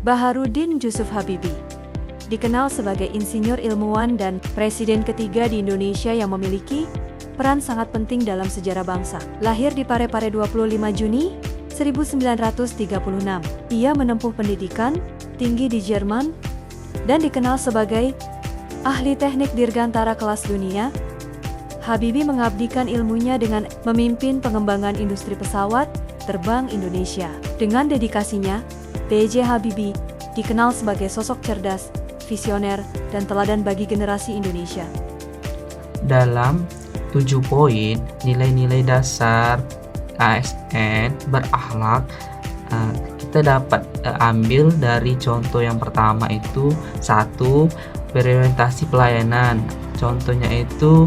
Baharudin Jusuf Habibie dikenal sebagai insinyur ilmuwan dan presiden ketiga di Indonesia yang memiliki peran sangat penting dalam sejarah bangsa. Lahir di Parepare 25 Juni 1936, ia menempuh pendidikan tinggi di Jerman dan dikenal sebagai ahli teknik dirgantara kelas dunia. Habibie mengabdikan ilmunya dengan memimpin pengembangan industri pesawat terbang Indonesia. Dengan dedikasinya, B.J. Habibie dikenal sebagai sosok cerdas, visioner, dan teladan bagi generasi Indonesia. Dalam 7 poin nilai-nilai dasar ASN berakhlak, kita dapat ambil dari contoh yang pertama itu 1. Berorientasi pelayanan. Contohnya itu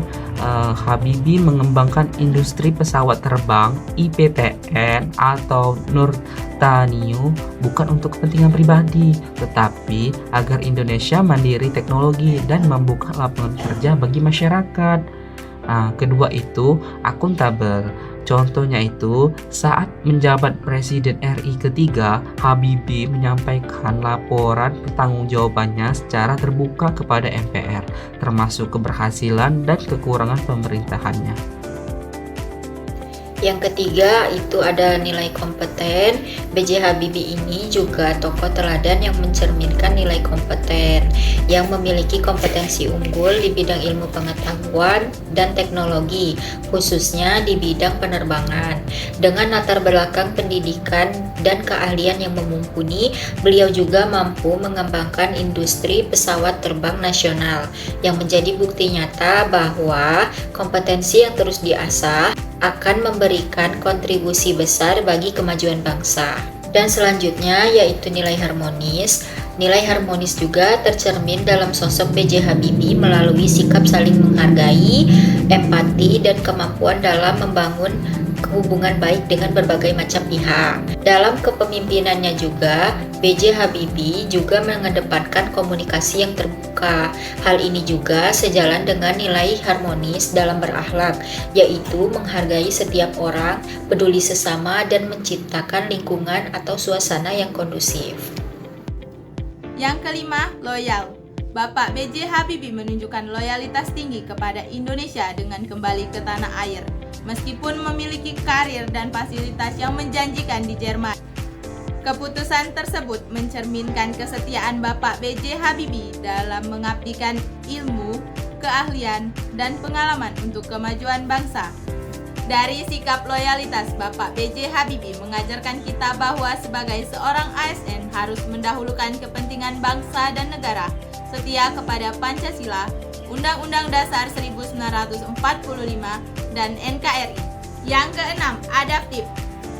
Habibie mengembangkan industri pesawat terbang IPTN atau Nurtanio bukan untuk kepentingan pribadi, tetapi agar Indonesia mandiri teknologi dan membuka lapangan kerja bagi masyarakat. Kedua itu akuntabel. Contohnya itu saat menjabat Presiden RI ketiga, Habibie menyampaikan laporan pertanggungjawabannya secara terbuka kepada MPR, termasuk keberhasilan dan kekurangan pemerintahannya. Yang ketiga itu ada nilai kompeten. B.J. Habibie ini juga tokoh teladan yang mencerminkan nilai kompeten, yang memiliki kompetensi unggul di bidang ilmu pengetahuan dan teknologi, khususnya di bidang penerbangan. Dengan latar belakang pendidikan dan keahlian yang mumpuni, beliau juga mampu mengembangkan industri pesawat terbang nasional, yang menjadi bukti nyata bahwa kompetensi yang terus diasah akan memberikan kontribusi besar bagi kemajuan bangsa. Dan selanjutnya yaitu nilai harmonis. Nilai harmonis juga tercermin dalam sosok B.J. Habibie melalui sikap saling menghargai, empati, dan kemampuan dalam membangun hubungan baik dengan berbagai macam pihak. Dalam kepemimpinannya juga, B.J. Habibie juga mengedepankan komunikasi yang terbuka. Hal ini juga sejalan dengan nilai harmonis dalam berakhlak, yaitu menghargai setiap orang, peduli sesama, dan menciptakan lingkungan atau suasana yang kondusif. Yang kelima, loyal. Bapak B.J. Habibie menunjukkan loyalitas tinggi kepada Indonesia dengan kembali ke tanah air, meskipun memiliki karir dan fasilitas yang menjanjikan di Jerman. Keputusan tersebut mencerminkan kesetiaan Bapak B.J. Habibie dalam mengabdikan ilmu, keahlian, dan pengalaman untuk kemajuan bangsa. Dari sikap loyalitas, Bapak B.J. Habibie mengajarkan kita bahwa sebagai seorang ASN harus mendahulukan kepentingan bangsa dan negara, setia kepada Pancasila, Undang-Undang Dasar 1945, dan NKRI. Yang keenam, adaptif.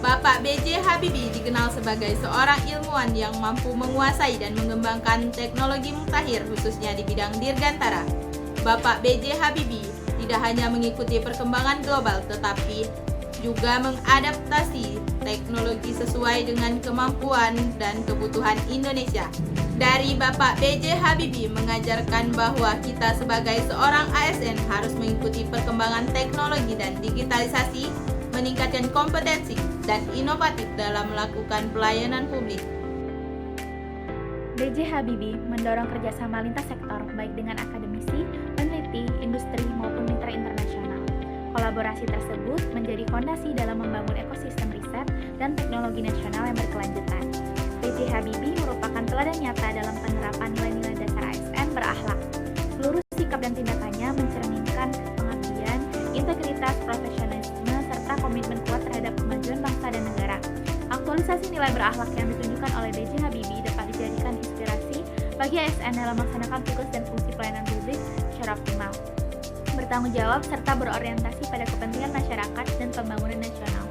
Bapak B.J. Habibie dikenal sebagai seorang ilmuwan yang mampu menguasai dan mengembangkan teknologi mutakhir khususnya di bidang dirgantara. Bapak B.J. Habibie tidak hanya mengikuti perkembangan global tetapi juga mengadaptasi teknologi sesuai dengan kemampuan dan kebutuhan Indonesia. Dari Bapak B.J. Habibie mengajarkan bahwa kita sebagai seorang ASN harus mengikuti perkembangan teknologi dan digitalisasi, meningkatkan kompetensi dan inovatif dalam melakukan pelayanan publik. B.J. Habibie mendorong kerjasama lintas sektor baik dengan akademisi, peneliti, industri maupun mitra internasional. Kolaborasi tersebut menjadi fondasi dalam membangun ekosistem riset dan teknologi nasional yang berkelanjutan. B.J. Habibie merupakan teladan nyata dalam penerapan nilai-nilai dasar ASN berakhlak. Seluruh sikap dan tindakannya mencerminkan pengabdian, integritas, profesionalisme, serta komitmen kuat terhadap kemajuan bangsa dan negara. Aktualisasi nilai berakhlak yang ditunjukkan oleh B.J. Habibie dapat dijadikan inspirasi bagi ASN dalam melaksanakan tugas dan fungsi pelayanan publik secara optimal, bertanggung jawab, serta berorientasi pada kepentingan masyarakat dan pembangunan nasional.